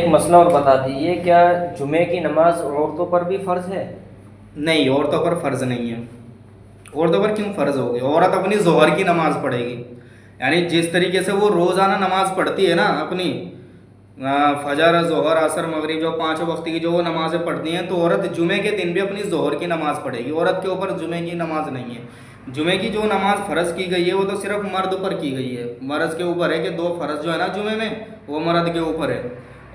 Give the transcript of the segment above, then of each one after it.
ایک مسئلہ اور بتا دیجیے، کیا جمعے کی نماز عورتوں پر بھی فرض ہے؟ نہیں، عورتوں پر فرض نہیں ہے۔ عورتوں پر کیوں فرض ہوگی؟ عورت اپنی ظہر کی نماز پڑھے گی، یعنی جس طریقے سے وہ روزانہ نماز پڑھتی ہے نا اپنی فجر ظہر عصر مغرب جو 5 وقت کی جو وہ نمازیں پڑھتی ہیں، تو عورت جمعے کے دن بھی اپنی ظہر کی نماز پڑھے گی۔ عورت کے اوپر جمعے کی نماز نہیں ہے۔ جمعے کی جو نماز فرض کی گئی ہے وہ تو صرف مرد پر کی گئی ہے، مرد کے اوپر ہے کہ 2 فرض جو ہے نا جمعے میں وہ مرد کے اوپر ہے۔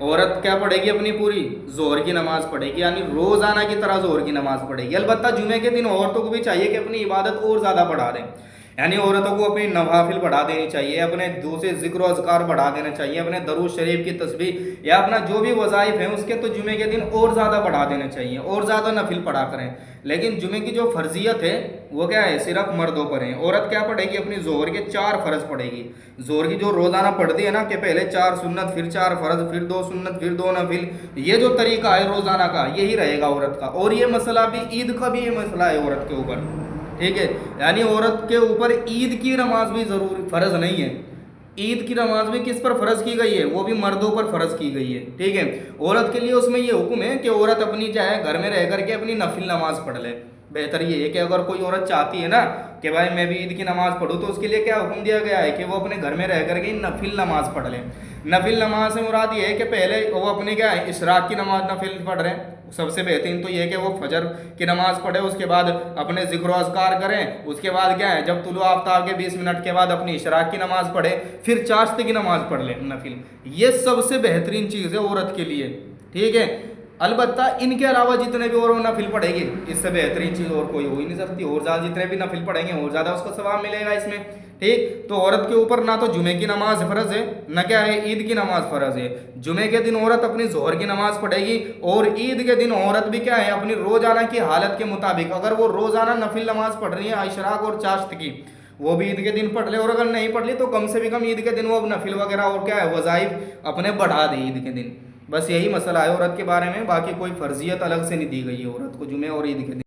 عورت کیا پڑھے گی؟ اپنی پوری ظہر کی نماز پڑھے گی، یعنی روزانہ کی طرح ظہر کی نماز پڑھے گی۔ البتہ جمعے کے دن عورتوں کو بھی چاہیے کہ اپنی عبادت اور زیادہ بڑھا دیں، یعنی عورتوں کو اپنی نوافل بڑھا دینی چاہیے، اپنے دوسرے ذکر و اذکار بڑھا دینا چاہیے، اپنے درود شریف کی تسبیح یا اپنا جو بھی وظائف ہیں اس کے تو جمعے کے دن اور زیادہ بڑھا دینا چاہیے، اور زیادہ نفل پڑھا کریں۔ لیکن جمعے کی جو فرضیت ہے وہ کیا ہے؟ صرف مردوں پر ہے۔ عورت کیا پڑھے گی؟ اپنی ظہر کے 4 فرض پڑھے گی۔ ظہر کی جو روزانہ پڑھتی ہے نا کہ پہلے 4 سنت، پھر 4 فرض، پھر 2 سنت، پھر 2 نفل، یہ جو طریقہ ہے روزانہ کا یہی رہے گا عورت کا۔ اور یہ مسئلہ بھی عید کا بھی یہ مسئلہ ہے عورت کے اوپر، ٹھیک ہے؟ یعنی عورت کے اوپر عید کی نماز بھی ضرور فرض نہیں ہے۔ عید کی نماز بھی کس پر فرض کی گئی ہے؟ وہ بھی مردوں پر فرض کی گئی ہے، ٹھیک ہے؟ عورت کے لیے اس میں یہ حکم ہے کہ عورت اپنی چاہے گھر میں رہ کر کے اپنی نفل نماز پڑھ لے۔ بہتر یہ ہے کہ اگر کوئی عورت چاہتی ہے نا کہ بھائی میں بھی عید کی نماز پڑھوں، تو اس کے لیے کیا حکم دیا گیا ہے کہ وہ اپنے گھر میں رہ کر کے نفل نماز پڑھ لیں۔ نفل نماز سے مراد یہ ہے کہ پہلے وہ اپنی کیا ہے؟ اشراق کی نماز نفل پڑھ رہے ہیں۔ سب سے بہترین تو یہ ہے کہ وہ فجر کی نماز پڑھے، اس کے بعد اپنے ذکر و اذکار کریں، اس کے بعد کیا ہے؟ جب طلوع آفتاب کے 20 منٹ کے بعد اپنی اشراق کی نماز پڑھے، پھر چاشت کی نماز پڑھ لیں نفل۔ یہ سب سے بہترین چیز ہے عورت کے لیے، ٹھیک ہے؟ البتہ ان کے علاوہ جتنے بھی اور نفل پڑھے گی اس سے بہترین چیز اور کوئی ہو ہی نہیں سکتی۔ اور زیادہ جتنے بھی نفل پڑھیں گے اور زیادہ اس کو ثواب ملے گا اس میں، ٹھیک؟ تو عورت کے اوپر نہ تو جمعے کی نماز فرض ہے، نہ کیا ہے عید کی نماز فرض ہے۔ جمعے کے دن عورت اپنی ظہر کی نماز پڑھے گی، اور عید کے دن عورت بھی کیا ہے؟ اپنی روزانہ کی حالت کے مطابق اگر وہ روزانہ نفل نماز پڑھ رہی ہے اشراق اور چاشت کی، وہ بھی عید کے دن پڑھ لے، اور اگر نہیں پڑھ لی تو کم سے کم عید کے دن وہ نفل وغیرہ اور کیا ہے وظائف اپنے بڑھا دے عید کے دن۔ بس یہی مسئلہ ہے عورت کے بارے میں، باقی کوئی فرضیت الگ سے نہیں دی گئی ہے عورت کو جمعے اور عید کے دن۔